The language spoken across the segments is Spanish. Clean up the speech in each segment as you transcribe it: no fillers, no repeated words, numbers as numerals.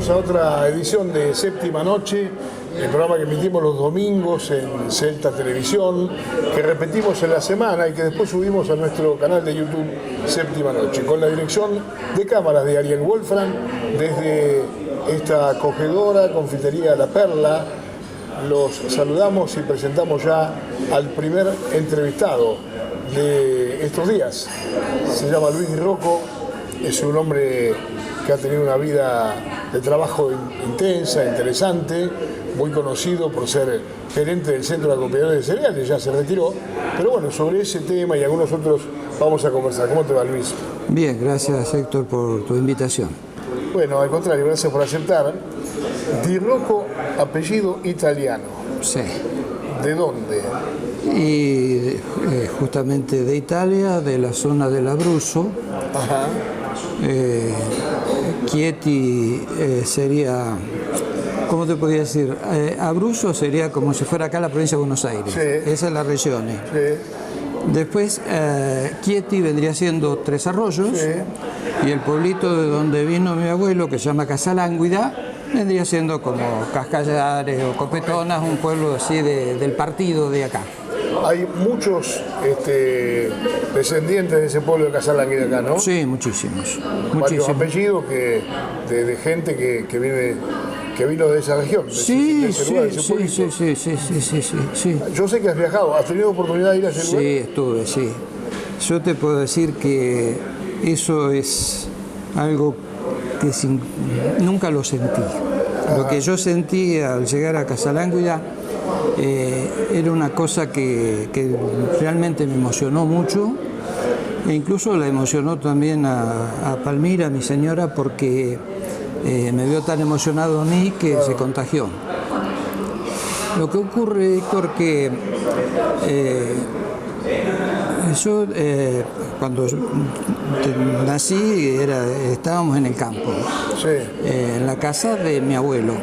bienvenidos a otra edición de Séptima Noche, el programa que emitimos los domingos en Celta Televisión, que repetimos en la semana y que después subimos a nuestro canal de YouTube Séptima Noche, con la dirección de cámaras de Ariel Wolfram, desde esta acogedora confitería La Perla. Los saludamos y presentamos ya al primer entrevistado de estos días. Se llama Luis Di Rocco, es un hombre que ha tenido una vida de trabajo intensa, interesante, muy conocido por ser gerente del Centro de Acopladores de Cereales, ya se retiró, pero bueno, sobre ese tema y algunos otros vamos a conversar. ¿Cómo te va, Luis? Bien, gracias, Héctor, por tu invitación. Bueno, al contrario, gracias por aceptar. Di Rocco, apellido italiano. Sí. ¿De dónde? Y justamente de Italia, de la zona del Abruzzo. Ajá. Chieti sería, ¿cómo te podría decir? Abruzzo sería como si fuera acá la provincia de Buenos Aires. Sí. Esa es la región. Sí. Después, Chieti vendría siendo Tres Arroyos. Sí. Y el pueblito de donde vino mi abuelo, que se llama Casalánguida, vendría siendo como Cascallares o Copetonas, un pueblo así del partido de acá. Hay muchos descendientes de ese pueblo de Casalánguida acá, ¿no? Sí, muchísimos. Varios apellidos de gente que vino de esa región. Sí. Yo sé que has viajado, ¿has tenido oportunidad de ir a ese lugar? Sí, estuve, sí. Yo te puedo decir que eso es algo que nunca lo sentí. Ajá. Lo que yo sentí al llegar a Casalánguida era una cosa que realmente me emocionó mucho, e incluso la emocionó también a Palmira, mi señora, porque me vio tan emocionado a mí que se contagió. Lo que ocurre, Héctor, que yo cuando nací estábamos en el campo, sí. En la casa de mi abuelo.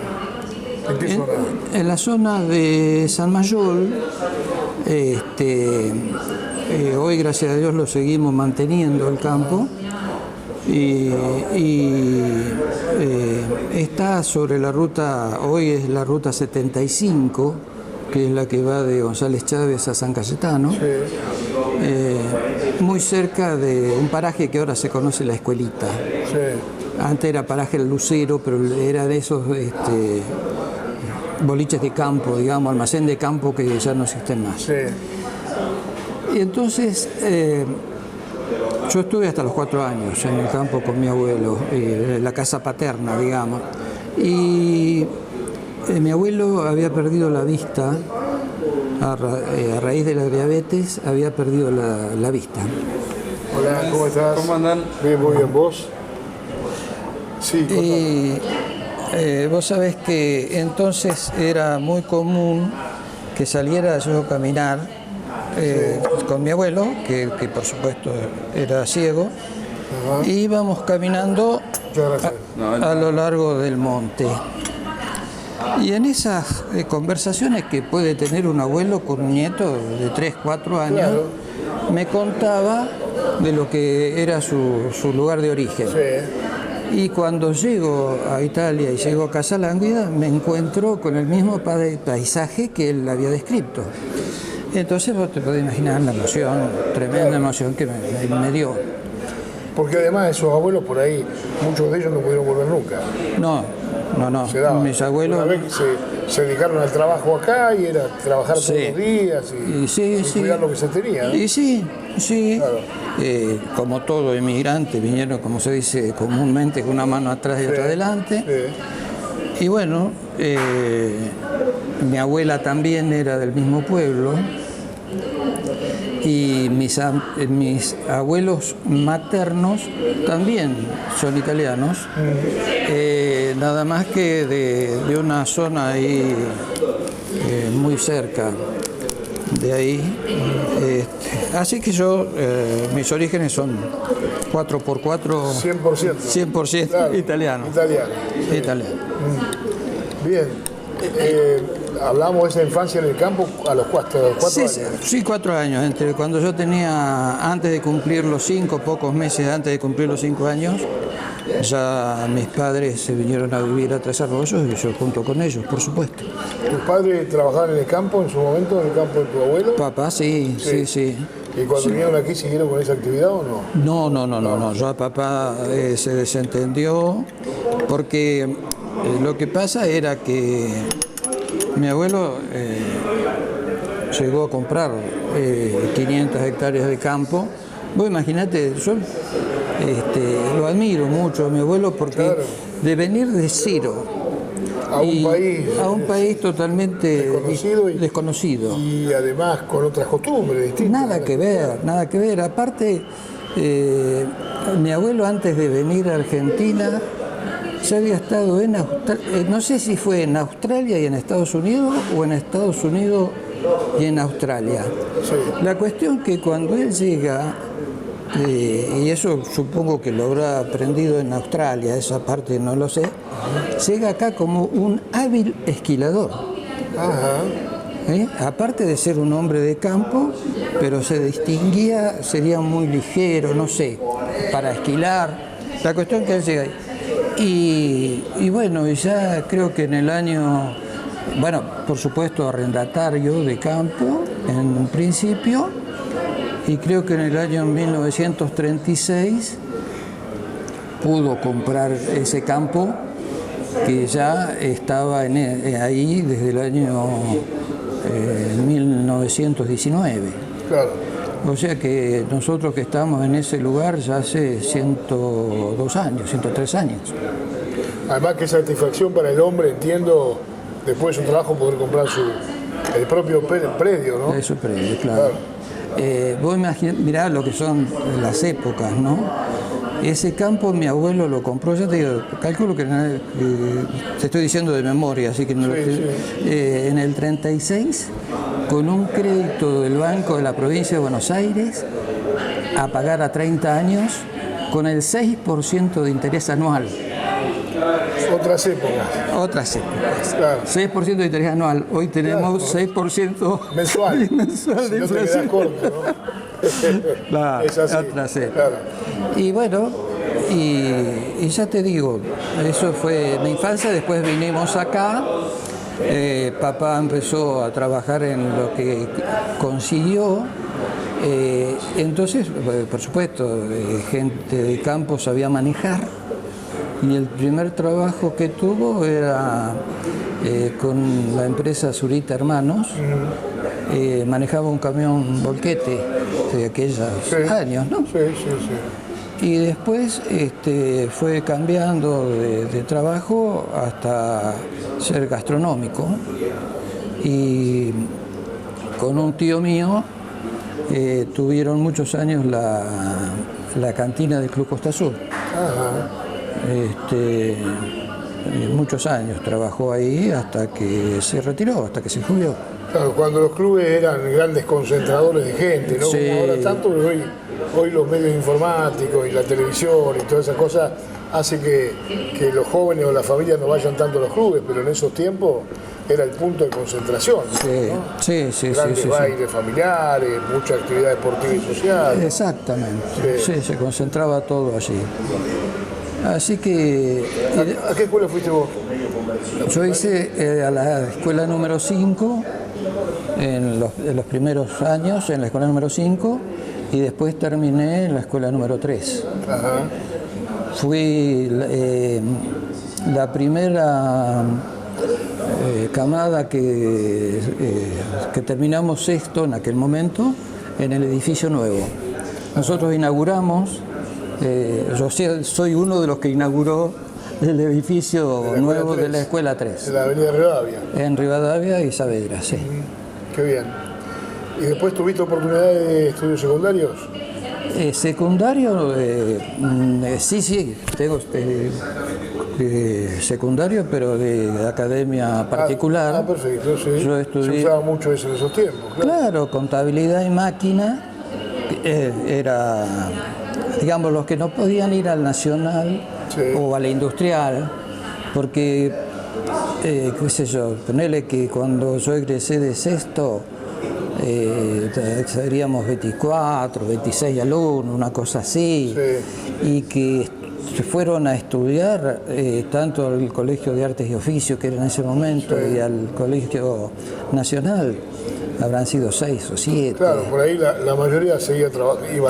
¿En qué zona? En la zona de San Mayol. Hoy, gracias a Dios, lo seguimos manteniendo el campo. Y está sobre la ruta, hoy es la ruta 75, que es la que va de González Chávez a San Cayetano, sí. Muy cerca de un paraje que ahora se conoce La Escuelita. Sí. Antes era paraje El Lucero, pero era de esos boliches de campo, digamos, almacén de campo que ya no existen más. Sí. Y entonces yo estuve hasta los 4 años en el campo con mi abuelo, en la casa paterna, digamos. Y mi abuelo había perdido la vista, a raíz de la diabetes, había perdido la vista. Hola, ¿cómo estás? ¿Cómo andan? Bien, muy bien, ¿vos? Sí, y vos sabés que entonces era muy común que saliera yo a caminar con mi abuelo, que por supuesto era ciego. Ajá. Y íbamos caminando a lo largo del monte. Y en esas conversaciones que puede tener un abuelo con un nieto de 3, 4 años, claro, me contaba de lo que era su lugar de origen. Sí. Y cuando llego a Italia y llego a Casalánguida, me encuentro con el mismo paisaje que él había descrito. Entonces vos te podés imaginar la emoción, tremenda emoción que me dio. Porque además esos abuelos por ahí, muchos de ellos no pudieron volver nunca. No. Mis abuelos... Una vez que se dedicaron al trabajo acá y era trabajar todos los días y cuidar lo que se tenía, ¿no? Y sí. Claro. Como todo inmigrante, vinieron, como se dice comúnmente, con una mano atrás y otra adelante. Sí. Y bueno, mi abuela también era del mismo pueblo. Y mis abuelos maternos también son italianos, nada más que de una zona ahí muy cerca de ahí. Así que yo, mis orígenes son 4x4, 100% claro, italiano. Italiano. Bien. Hablamos de esa infancia en el campo a los 4 años. Sí, 4 años. Entre cuando yo tenía, antes de cumplir los 5, pocos meses antes de cumplir los 5 años, ya mis padres se vinieron a vivir a Tres Arroyos y yo junto con ellos, por supuesto. ¿Tus padres trabajaban en el campo en su momento, en el campo de tu abuelo? Papá, sí. ¿Y cuando vinieron aquí siguieron con esa actividad o no? No. Ya papá se desentendió porque lo que pasa era que mi abuelo llegó a comprar 500 hectáreas de campo. Vos imaginate, yo lo admiro mucho a mi abuelo porque claro, de venir de cero a un país totalmente desconocido y además con otras costumbres distintas. Nada que ver. Aparte, mi abuelo antes de venir a Argentina ya había estado en no sé si fue en Australia y en Estados Unidos o en Estados Unidos y en Australia. Sí. La cuestión que cuando él llega, y eso supongo que lo habrá aprendido en Australia, esa parte no lo sé, llega acá como un hábil esquilador. Aparte de ser un hombre de campo, pero se distinguía, sería muy ligero, no sé, para esquilar. La cuestión que él llega ahí. Y bueno, y ya creo que en el año, bueno, por supuesto arrendatario de campo en un principio, y creo que en el año 1936 pudo comprar ese campo que ya estaba ahí desde el año 1919. Claro. O sea que nosotros que estamos en ese lugar ya hace 102 años, 103 años. Además, qué satisfacción para el hombre, entiendo, después de su trabajo poder comprar el propio predio, ¿no? Eso predio, claro. Vos mirá lo que son las épocas, ¿no? Ese campo mi abuelo lo compró, ya te digo, calculo que te estoy diciendo de memoria, así que no en el 36, con un crédito del Banco de la Provincia de Buenos Aires, a pagar a 30 años, con el 6% de interés anual. Otras épocas. Claro. 6% de interés anual. Hoy tenemos 6% mensual. Mensual de inflación. Corto, ¿no? Claro, es así. Claro. Y bueno, y ya te digo, eso fue mi infancia. Después vinimos acá. Papá empezó a trabajar en lo que consiguió. Entonces, por supuesto, gente de campo sabía manejar. Y el primer trabajo que tuvo era con la empresa Zurita Hermanos. Manejaba un camión volquete de aquellos años, ¿no? Sí. Y después fue cambiando de trabajo hasta ser gastronómico. Y con un tío mío tuvieron muchos años la cantina del Club Costa Azul. Muchos años trabajó ahí hasta que se retiró, hasta que se jubiló. Claro, cuando los clubes eran grandes concentradores de gente, ¿no? Sí. Como ahora tanto, hoy los medios informáticos y la televisión y todas esas cosas hacen que los jóvenes o las familias no vayan tanto a los clubes, pero en esos tiempos era el punto de concentración. ¿No? Sí. Grandes bailes familiares, mucha actividad deportiva y social. Exactamente, sí, se concentraba todo allí. Así que... ¿A qué escuela fuiste vos? Yo hice a la escuela número 5, en los primeros años, en la escuela número 5, y después terminé en la escuela número 3. Fui la primera camada que terminamos sexto en aquel momento en el edificio nuevo. Nosotros inauguramos... yo soy uno de los que inauguró el edificio nuevo de la Escuela 3. En la avenida Rivadavia. En Rivadavia y Saavedra, sí. Qué bien. ¿Y después tuviste oportunidad de estudios secundarios? Secundario, sí, tengo secundario, pero de academia particular. Perfecto, sí. Yo estudié, se usaba mucho eso en esos tiempos. Claro, contabilidad y máquina. Era, digamos, los que no podían ir al Nacional o a la Industrial, porque, qué sé yo, ponele que cuando yo egresé de sexto, seríamos 24, 26 alumnos, una cosa así, y que se fueron a estudiar tanto al Colegio de Artes y Oficios, que era en ese momento, y al Colegio Nacional, habrán sido 6 o 7. Claro, por ahí la mayoría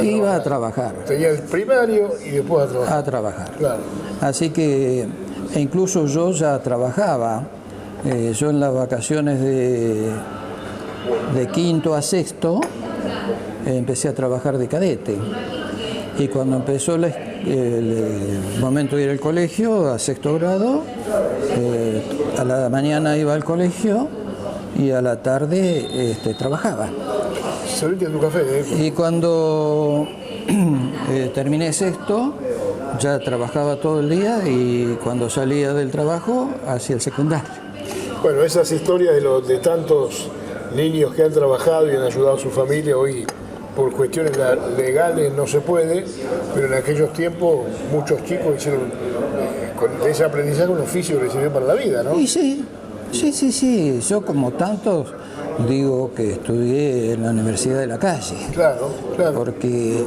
iba a trabajar. Tenía el primario y después a trabajar. Claro. Así que, e incluso yo ya trabajaba, yo en las vacaciones de quinto a sexto, empecé a trabajar de cadete. Y cuando empezó el momento de ir al colegio, a sexto grado, a la mañana iba al colegio y a la tarde trabajaba. ¿Serviste tu café? Y cuando terminé sexto, ya trabajaba todo el día y cuando salía del trabajo, hacía el secundario. Bueno, esas historias de tantos niños que han trabajado y han ayudado a su familia, hoy por cuestiones legales no se puede, pero en aquellos tiempos muchos chicos hicieron con ese aprendizaje un oficio que les sirvió para la vida, ¿no? Y sí. Yo, como tantos, digo que estudié en la Universidad de la Calle. Claro. Porque,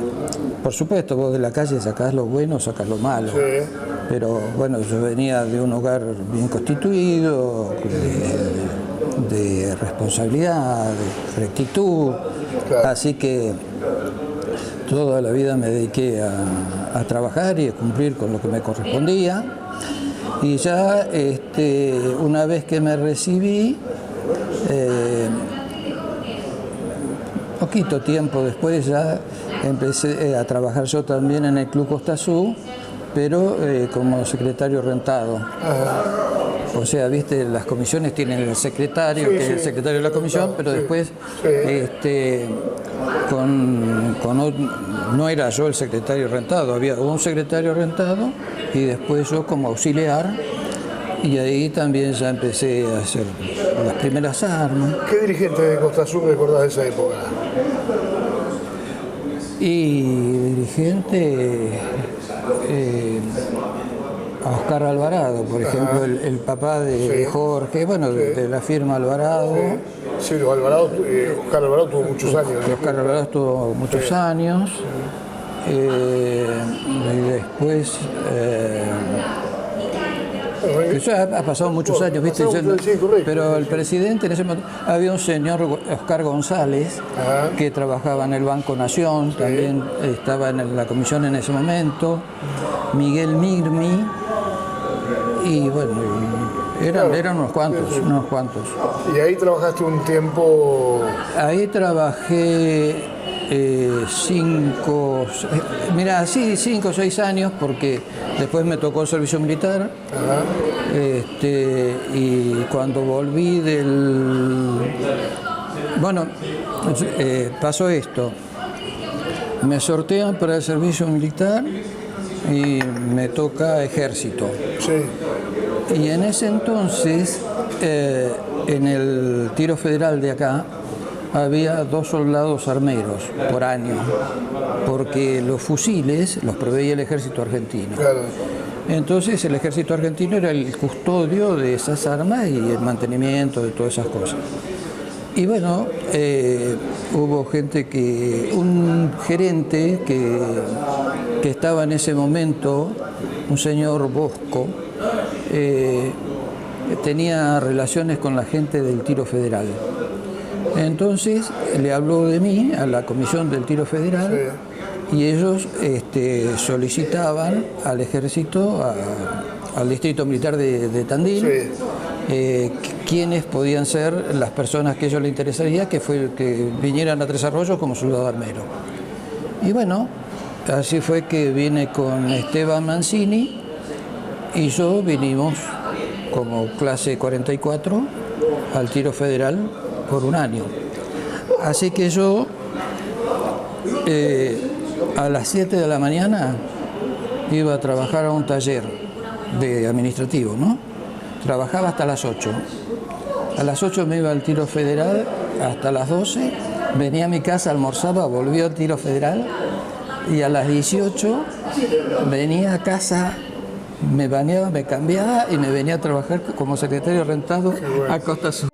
por supuesto, vos de la calle sacás lo bueno, sacás lo malo. Sí. Pero bueno, yo venía de un hogar bien constituido, de responsabilidad, de rectitud. Claro. Así que toda la vida me dediqué a trabajar y a cumplir con lo que me correspondía. Y ya una vez que me recibí, poquito tiempo después ya empecé a trabajar yo también en el Club Costa Azul, pero como secretario rentado. Ajá. O sea, viste, las comisiones tienen el secretario, que es el secretario de la comisión, pero después no era yo el secretario rentado, había un secretario rentado y después yo como auxiliar, y ahí también ya empecé a hacer las primeras armas. ¿Qué dirigente de Costa Azul recordás de esa época? Y dirigente... a Oscar Alvarado, por ejemplo, el papá de Jorge, bueno, de la firma Alvarado. Sí, Oscar Alvarado tuvo muchos años. Oscar Alvarado tuvo muchos años. Y después... ya ha pasado muchos años, ¿viste? Pero el presidente, en ese momento, había un señor, Oscar González, que trabajaba en el Banco Nación, también estaba en la comisión en ese momento, Miguel Mirmi, y bueno, eran unos cuantos. ¿Y ahí trabajaste un tiempo? Ahí trabajé 5 o 6 años, porque después me tocó el servicio militar. Y cuando volví pasó esto, me sortean para el servicio militar y me toca ejército. Sí. Y en ese entonces, en el tiro federal de acá, había 2 soldados armeros por año, porque los fusiles los proveía el ejército argentino. Claro. Entonces el ejército argentino era el custodio de esas armas y el mantenimiento de todas esas cosas. Y bueno, hubo un gerente que estaba en ese momento, un señor Bosco, tenía relaciones con la gente del tiro federal. Entonces le habló de mí a la comisión del tiro federal y ellos solicitaban al ejército, al distrito militar de Tandil, quiénes podían ser las personas que a ellos les interesaría que vinieran a Tres Arroyos como soldado armero. Y bueno, así fue que vine con Esteban Mancini y yo vinimos como clase 44 al tiro federal por un año. Así que yo a las 7 de la mañana iba a trabajar a un taller de administrativo, ¿no? Trabajaba hasta las 8. A las 8 me iba al tiro federal hasta las 12, venía a mi casa, almorzaba, volvía al tiro federal y a las 18 venía a casa, me bañaba, me cambiaba y me venía a trabajar como secretario rentado a Costa Azul.